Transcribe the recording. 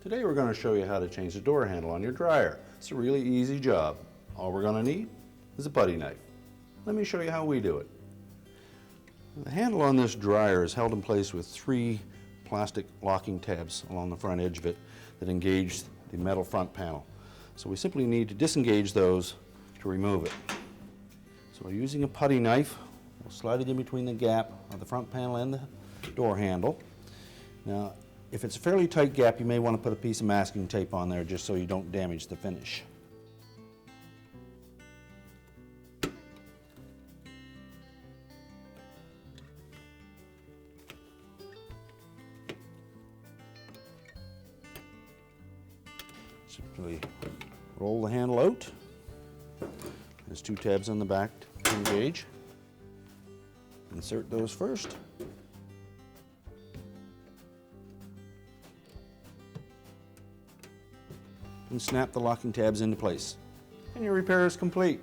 Today we're going to show you how to change the door handle on your dryer. It's a really easy job. All we're going to need is a putty knife. Let me show you how we do it. The handle on this dryer is held in place with 3 plastic locking tabs along the front edge of it that engage the metal front panel. So we simply need to disengage those to remove it. So using a putty knife, we'll slide it in between the gap of the front panel and the door handle. Now, if it's a fairly tight gap, you may want to put a piece of masking tape on there just so you don't damage the finish. Simply roll the handle out. There's 2 tabs on the back to engage. Insert those first. And snap the locking tabs into place. And your repair is complete.